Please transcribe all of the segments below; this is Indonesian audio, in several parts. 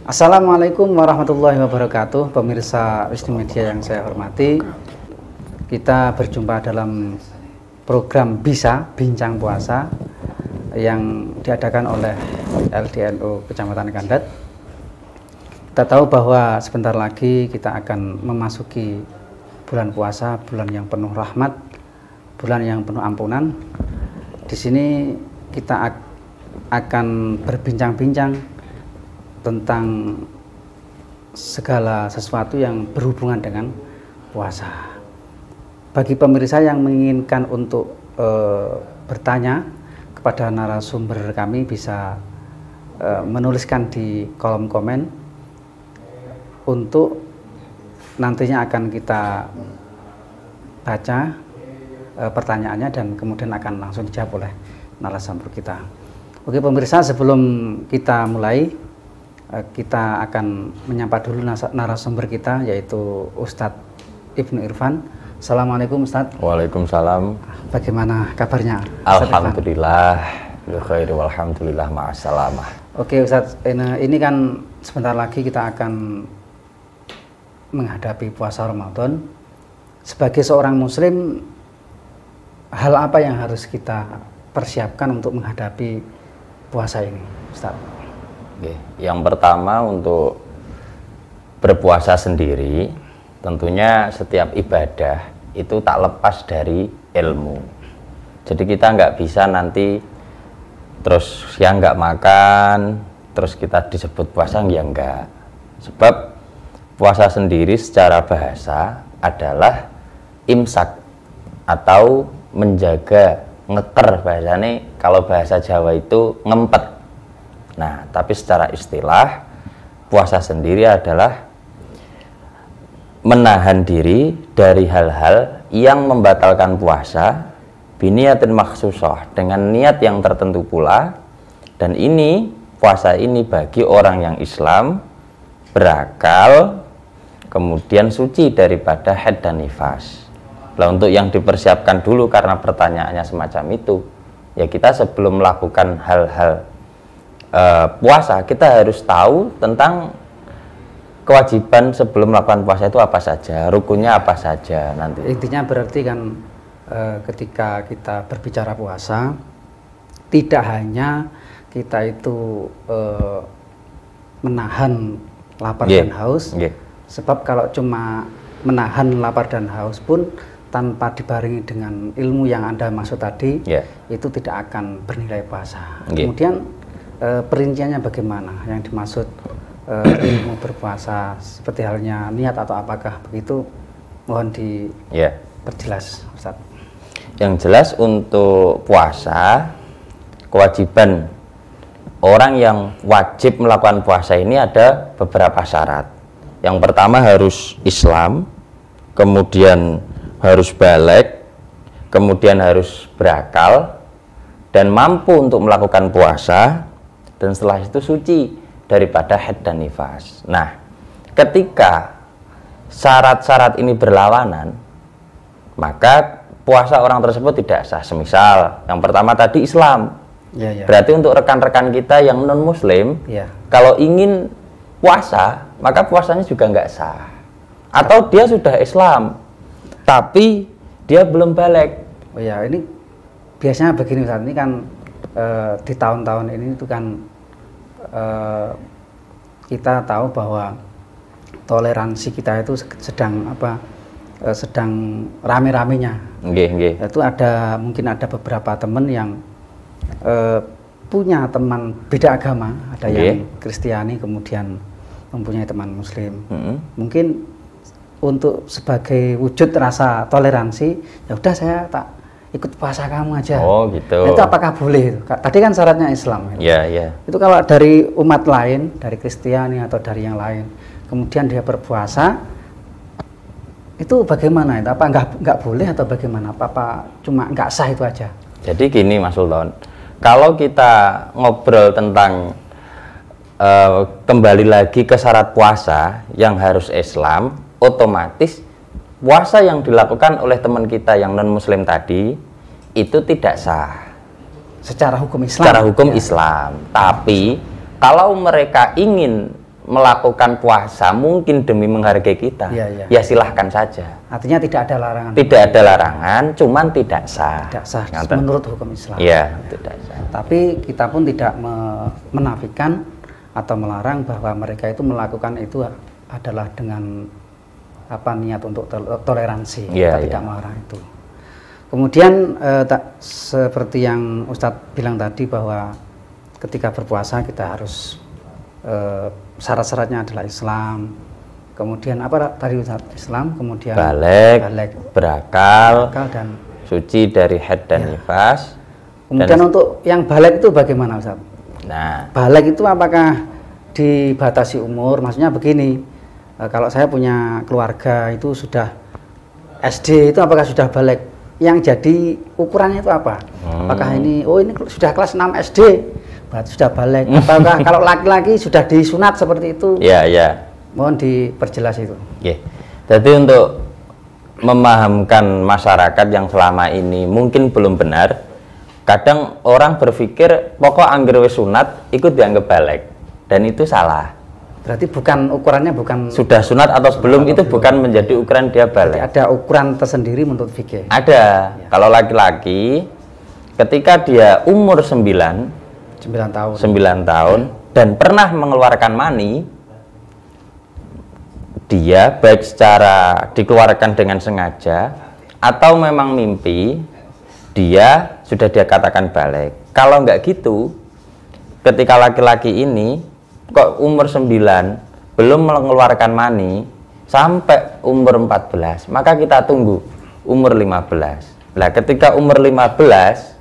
Assalamualaikum warahmatullahi wabarakatuh, pemirsa Wisnu Media yang saya hormati. Kita berjumpa dalam program Bisa Bincang Puasa yang diadakan oleh LDNU Kecamatan Kandat. Kita tahu bahwa sebentar lagi kita akan memasuki bulan puasa, bulan yang penuh rahmat, bulan yang penuh ampunan. Di sini kita akan berbincang-bincang tentang segala sesuatu yang berhubungan dengan puasa. Bagi pemirsa yang menginginkan untuk bertanya kepada narasumber kami, bisa menuliskan di kolom komen untuk nantinya akan kita baca pertanyaannya dan kemudian akan langsung dijawab oleh narasumber kita. Oke pemirsa, sebelum kita mulai, kita akan menyapa dulu narasumber kita, yaitu Ustadz Ibnu Irfan. Assalamualaikum Ustadz. Waalaikumsalam. Bagaimana kabarnya? Alhamdulillah, bikhair walhamdulillah ma'assalamah. Oke Ustadz, ini kan sebentar lagi kita akan menghadapi puasa Ramadan. Sebagai seorang muslim, hal apa yang harus kita persiapkan untuk menghadapi puasa ini, Ustadz? Oke. Yang pertama, untuk berpuasa sendiri, tentunya setiap ibadah itu tak lepas dari ilmu. Jadi kita nggak bisa nanti terus yang nggak makan, terus kita disebut puasa, ya enggak. Sebab puasa sendiri secara bahasa adalah imsak atau menjaga, ngeter bahasanya. Kalau bahasa Jawa itu ngempet. Nah, tapi secara istilah puasa sendiri adalah menahan diri dari hal-hal yang membatalkan puasa biniyatin makhsusah, dengan niat yang tertentu pula. Dan ini, puasa ini bagi orang yang Islam berakal, kemudian suci daripada haid dan nifas. Nah, untuk yang dipersiapkan dulu, karena pertanyaannya semacam itu, ya kita sebelum melakukan hal-hal puasa, kita harus tahu tentang kewajiban sebelum melakukan puasa itu apa saja, rukunnya apa saja nanti. Intinya berarti kan ketika kita berbicara puasa, tidak hanya kita itu menahan lapar dan haus, sebab kalau cuma menahan lapar dan haus pun tanpa dibarengi dengan ilmu yang Anda maksud tadi, itu tidak akan bernilai puasa. Kemudian perinciannya bagaimana yang dimaksud ilmu berpuasa, seperti halnya niat atau apakah begitu, mohon diperjelas Ustaz. Yang jelas untuk puasa, kewajiban orang yang wajib melakukan puasa ini ada beberapa syarat. Yang pertama harus Islam, kemudian harus baligh, kemudian harus berakal dan mampu untuk melakukan puasa, dan setelah itu suci daripada haid dan nifas. Nah, ketika syarat-syarat ini berlawanan, maka puasa orang tersebut tidak sah. Semisal yang pertama tadi Islam, berarti untuk rekan-rekan kita yang non muslim, kalau ingin puasa, maka puasanya juga nggak sah. Atau dia sudah Islam tapi dia belum baligh. Oh ya, ini biasanya begini Ustaz, ini kan di tahun-tahun ini itu kan kita tahu bahwa toleransi kita itu sedang rame-ramenya. Itu mungkin ada beberapa teman yang punya teman beda agama, ada yang Kristiani kemudian mempunyai teman Muslim. Mungkin untuk sebagai wujud rasa toleransi, ya udah saya tak ikut puasa kamu aja. Oh gitu. Nah, itu apakah boleh itu? Tadi kan syaratnya Islam. Iya. Itu kalau dari umat lain, dari Kristiani atau dari yang lain, kemudian dia berpuasa, itu bagaimana itu? Apa nggak boleh atau bagaimana? Apa cuma nggak sah itu aja? Jadi gini Mas Sultan, kalau kita ngobrol tentang kembali lagi ke syarat puasa yang harus Islam, otomatis puasa yang dilakukan oleh teman kita yang non muslim tadi itu tidak sah secara hukum Islam. Secara hukum Islam. Tapi kalau mereka ingin melakukan puasa mungkin demi menghargai kita, ya silahkan saja. Artinya tidak ada larangan. Tidak ada larangan, cuman tidak sah. Tidak sah menurut hukum Islam. Ya, tidak sah. Tapi kita pun tidak menafikan atau melarang bahwa mereka itu melakukan itu adalah dengan niat untuk toleransi. Kita tidak melarang itu. Kemudian seperti yang Ustadz bilang tadi bahwa ketika berpuasa kita harus syarat-syaratnya adalah Islam, kemudian apa tadi Islam, kemudian balik, berakal dan suci dari haid dan nifas. Kemudian untuk yang balik itu bagaimana Ustaz? Nah, balik itu apakah dibatasi umur? Maksudnya begini, kalau saya punya keluarga itu sudah SD, itu apakah sudah balik? Yang jadi ukurannya itu apa? Apakah ini sudah kelas 6 SD? Berarti sudah balik. Apakah kalau laki-laki sudah disunat seperti itu? Ya. Mohon diperjelas itu. Jadi untuk memahamkan masyarakat yang selama ini mungkin belum benar, kadang orang berpikir pokok anggere wis sunat ikut dianggap balik, dan itu salah. Berarti ukurannya bukan sudah sunat atau belum, itu bukan menjadi ukuran dia balik. Berarti ada ukuran tersendiri menurut fikih. Ada. Kalau laki-laki ketika dia umur 9 tahun dan pernah mengeluarkan mani, dia baik secara dikeluarkan dengan sengaja atau memang mimpi, dia sudah dia katakan balik. Kalau nggak gitu, ketika laki-laki ini kok umur 9 belum mengeluarkan mani sampai umur 14, maka kita tunggu umur 15. Nah, ketika umur 15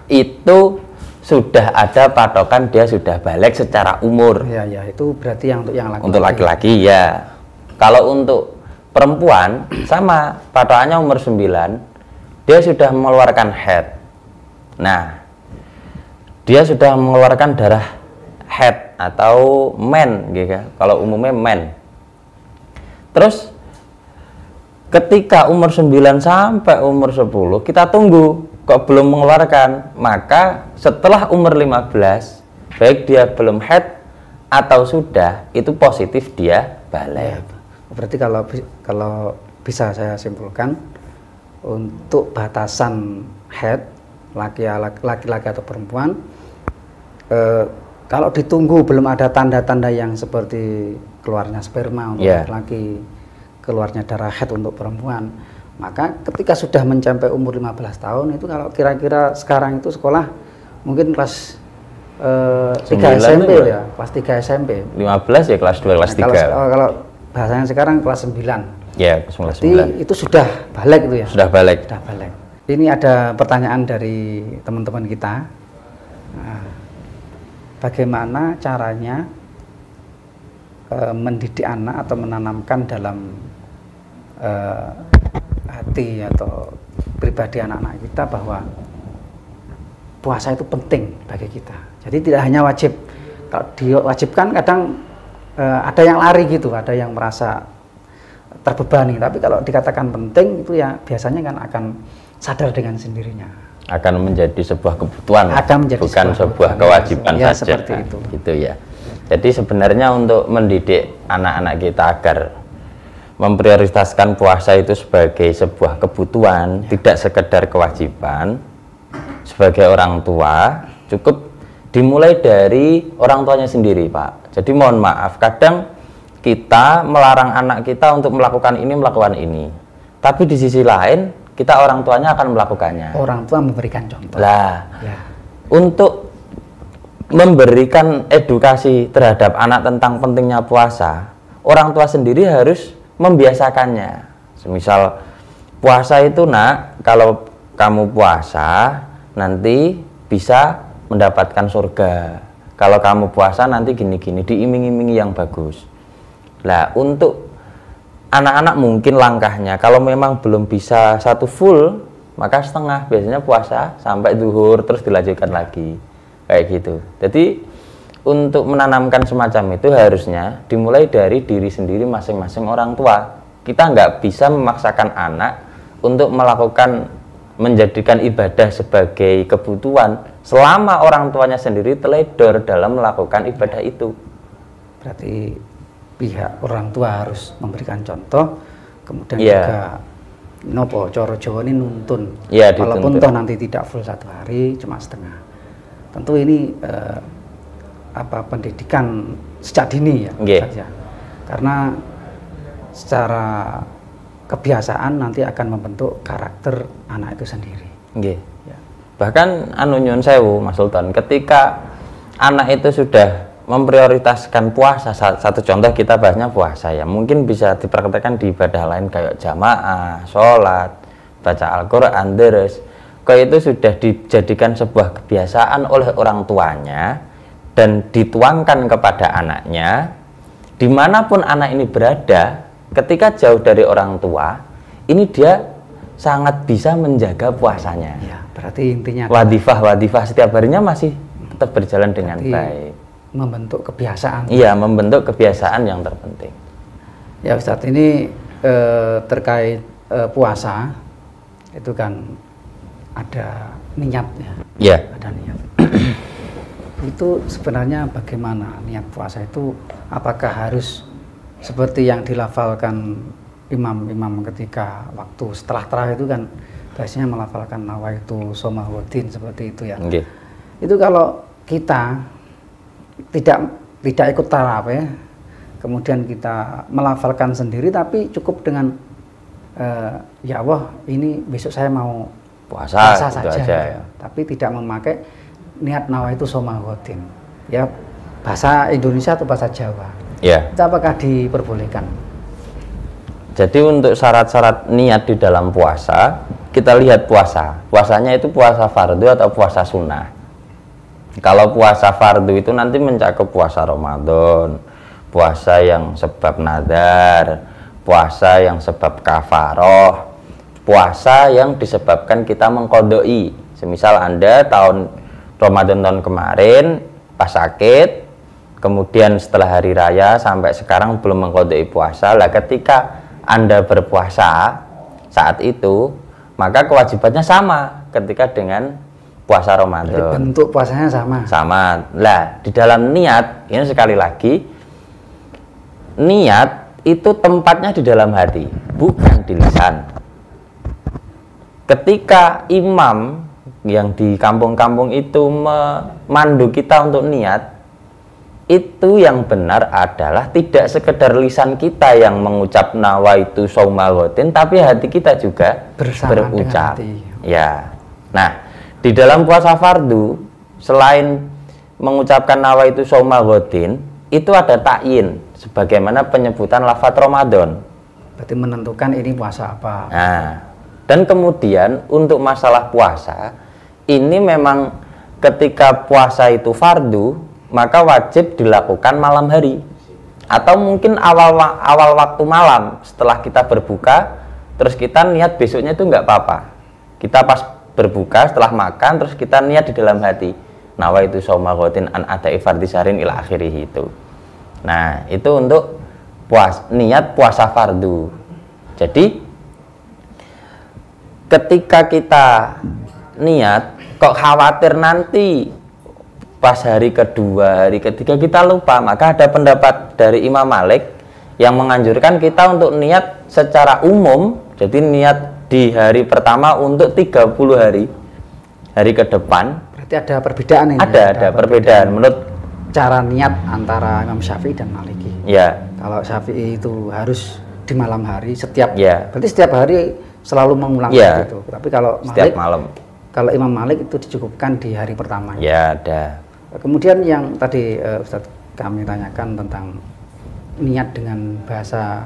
itu sudah ada patokan dia sudah balik secara umur. Ya, itu berarti yang untuk yang laki-laki. Untuk laki-laki ya. Kalau untuk perempuan sama, patokannya umur 9 dia sudah mengeluarkan haid. Nah, dia sudah mengeluarkan darah haid atau men gitu. Kalau umumnya men. Terus ketika umur 9 sampai umur 10 kita tunggu kok belum mengeluarkan, maka setelah umur 15 baik dia belum haid atau sudah, itu positif dia balik. Berarti kalau bisa saya simpulkan, untuk batasan haid laki-laki atau perempuan, kalau ditunggu belum ada tanda-tanda yang seperti keluarnya sperma untuk laki-laki, keluarnya darah haid untuk perempuan, maka ketika sudah mencapai umur 15 tahun itu, kalau kira-kira sekarang itu sekolah mungkin kelas 3 SMP ya, kelas 3 SMP. 15 ya kelas 2, kelas 3. Kalau bahasanya sekarang kelas 9. Ya, kelas 9. Berarti itu sudah balik itu ya? Sudah balik. Sudah balik. Ini ada pertanyaan dari teman-teman kita. Nah, bagaimana caranya mendidik anak atau menanamkan dalam hati atau pribadi anak-anak kita bahwa puasa itu penting bagi kita. Jadi tidak hanya wajib. Kalau diwajibkan kadang ada yang lari gitu, ada yang merasa terbebani. Tapi kalau dikatakan penting itu ya biasanya kan akan sadar dengan sendirinya. Akan menjadi sebuah kebutuhan, bukan sebuah kewajiban ya, saja. Seperti itu. Gitu ya. Jadi sebenarnya untuk mendidik anak-anak kita agar memprioritaskan puasa itu sebagai sebuah kebutuhan, tidak sekedar kewajiban, sebagai orang tua cukup dimulai dari orang tuanya sendiri, Pak. Jadi mohon maaf, kadang kita melarang anak kita untuk melakukan ini, tapi di sisi lain kita orang tuanya akan melakukannya. Orang tua memberikan contoh. Untuk memberikan edukasi terhadap anak tentang pentingnya puasa, orang tua sendiri harus membiasakannya. Semisal puasa itu, nak, kalau kamu puasa nanti bisa mendapatkan surga. Kalau kamu puasa nanti gini-gini, diiming-imingi yang bagus. Lah, untuk anak-anak mungkin langkahnya kalau memang belum bisa satu full, maka setengah. Biasanya puasa sampai zuhur terus dilanjutkan lagi. Kayak gitu. Jadi untuk menanamkan semacam itu harusnya dimulai dari diri sendiri masing-masing orang tua. Kita nggak bisa memaksakan anak untuk menjadikan ibadah sebagai kebutuhan selama orang tuanya sendiri teledor dalam melakukan ibadah itu. Berarti pihak orang tua harus memberikan contoh, kemudian juga nopo coro Jawa ini nuntun. Walaupun toh nanti tidak full 1 hari, cuma setengah. Tentu ini pendidikan sejak dini ya saja. Karena secara kebiasaan nanti akan membentuk karakter anak itu sendiri. Ya. Bahkan nyun sewu Mas Sultan, ketika anak itu sudah memprioritaskan puasa, satu contoh kita bahasnya puasa ya, mungkin bisa dipraktekkan di ibadah lain kayak jamaah, sholat, baca Al-Quran, deres. Kayak itu sudah dijadikan sebuah kebiasaan oleh orang tuanya dan dituangkan kepada anaknya, dimanapun anak ini berada, ketika jauh dari orang tua, ini dia sangat bisa menjaga puasanya. Ya, berarti intinya wadifah setiap harinya masih tetap berjalan dengan baik. Membentuk kebiasaan. Iya, membentuk kebiasaan yang terpenting. Ya Ustadz, ini terkait puasa itu kan ada niatnya. Iya. Ada niat. Itu sebenarnya bagaimana niat puasa itu? Apakah harus seperti yang dilafalkan imam-imam ketika waktu setelah tarawih itu kan biasanya melafalkan nawaitu somahuddin seperti itu ya. Okay. Itu kalau kita tidak ikut tarawih, kemudian kita melafalkan sendiri, tapi cukup dengan ya Allah ini besok saya mau puasa saja, aja. Tapi tidak memakai niat nawaitu somahuddin. Ya bahasa Indonesia atau bahasa Jawa. Ya. Itu apakah diperbolehkan? Jadi untuk syarat-syarat niat di dalam puasa, kita lihat puasanya itu puasa fardu atau puasa sunnah. Kalau puasa fardu itu nanti mencakup puasa Ramadan, puasa yang sebab nadar, puasa yang sebab kafaroh, puasa yang disebabkan kita mengqodoi. Semisal Anda tahun Ramadan tahun kemarin pas sakit, kemudian setelah hari raya sampai sekarang belum mengqodoi puasa, lah ketika Anda berpuasa saat itu, maka kewajibannya sama ketika dengan puasa Ramadan. Jadi bentuk puasanya sama. Sama. Lah, di dalam niat, ini sekali lagi, niat itu tempatnya di dalam hati, bukan di lisan. Ketika imam yang di kampung-kampung itu memandu kita untuk niat, itu yang benar adalah tidak sekedar lisan kita yang mengucap nawaitu saumahuddin, tapi hati kita juga berucap. Ya. Nah, di dalam puasa fardu, selain mengucapkan nawaitu saumahuddin, itu ada ta'yin, sebagaimana penyebutan lafaz Ramadan. Berarti menentukan ini puasa apa. Nah, dan kemudian untuk masalah puasa, ini memang ketika puasa itu fardu, maka wajib dilakukan malam hari. Atau mungkin awal waktu malam, setelah kita berbuka, terus kita niat besoknya itu nggak apa-apa. Kita pas berbuka setelah makan terus kita niat di dalam hati nawaitu saumahuddin an ada'i fardhi syahrin ila akhirih itu. Nah, itu untuk niat puasa fardu. Jadi ketika kita niat kok khawatir nanti pas hari kedua, hari ketiga kita lupa, maka ada pendapat dari Imam Malik yang menganjurkan kita untuk niat secara umum. Jadi niat di hari pertama untuk 30 hari ke depan. Berarti ada perbedaan ini. Ada perbedaan menurut cara niat antara Imam Syafi'i dan Maliki. Ya. Kalau Syafi'i itu harus di malam hari berarti setiap hari selalu mengulang itu. Tapi kalau setiap malam. Kalau Imam Malik itu dicukupkan di hari pertama. Ya, ada. Kemudian yang tadi Ustadz kami tanyakan tentang niat dengan bahasa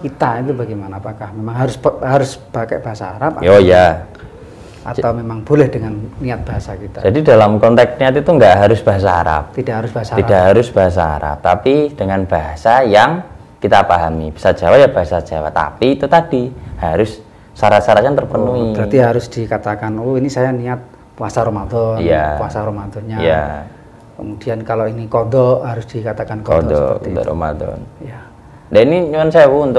kita itu bagaimana? Apakah memang harus pakai bahasa Arab? Atau memang boleh dengan niat bahasa kita? Jadi dalam konteks niat itu nggak harus bahasa Arab. Tidak harus bahasa Arab. Tidak harus bahasa Arab, tapi dengan bahasa yang kita pahami. Bisa Jawa ya bahasa Jawa, tapi itu tadi harus syarat-syaratnya terpenuhi. Berarti harus dikatakan, oh ini saya niat puasa Ramadan, puasa Ramadannya. Kemudian kalau ini qadha harus dikatakan qadha untuk Ramadan. Ya. Nah ini nyuwun sewu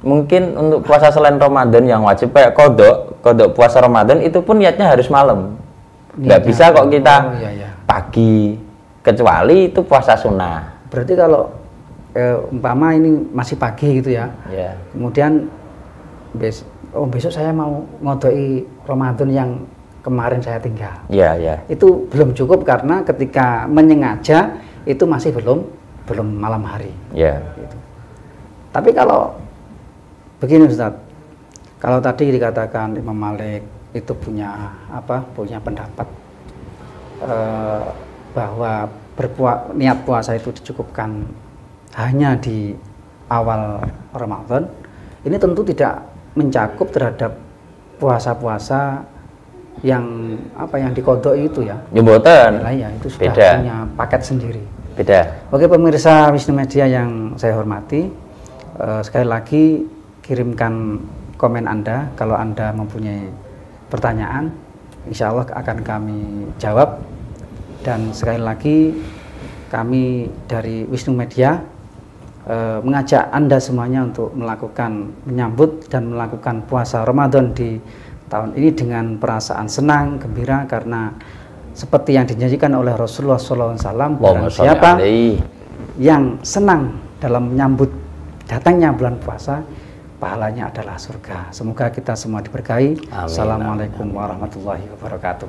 mungkin untuk puasa selain Ramadan yang wajib kayak qadha puasa Ramadan itu pun niatnya harus malam. Nggak bisa kok kita pagi, kecuali itu puasa sunnah. Berarti kalau umpama ini masih pagi gitu ya, kemudian besok saya mau ngodoi Ramadan yang kemarin saya tinggal. Itu belum cukup karena ketika menyengaja itu masih belum malam hari. Gitu. Tapi kalau begini Ustaz, kalau tadi dikatakan Imam Malik itu punya pendapat bahwa niat puasa itu dicukupkan hanya di awal Ramadan, ini tentu tidak mencakup terhadap puasa-puasa yang dikodok itu ya. Jembotan. Ya, itu sudah punya paket sendiri. Beda. Oke pemirsa Wisnu Media yang saya hormati, sekali lagi kirimkan komen Anda kalau Anda mempunyai pertanyaan, insya Allah akan kami jawab. Dan sekali lagi kami dari Wisnu Media mengajak Anda semuanya untuk menyambut dan melakukan puasa Ramadan di tahun ini dengan perasaan senang, gembira, karena seperti yang dijanjikan oleh Rasulullah SAW, barang siapa yang senang dalam menyambut datangnya bulan puasa, pahalanya adalah surga. Semoga kita semua diberkahi. Assalamualaikum warahmatullahi wabarakatuh.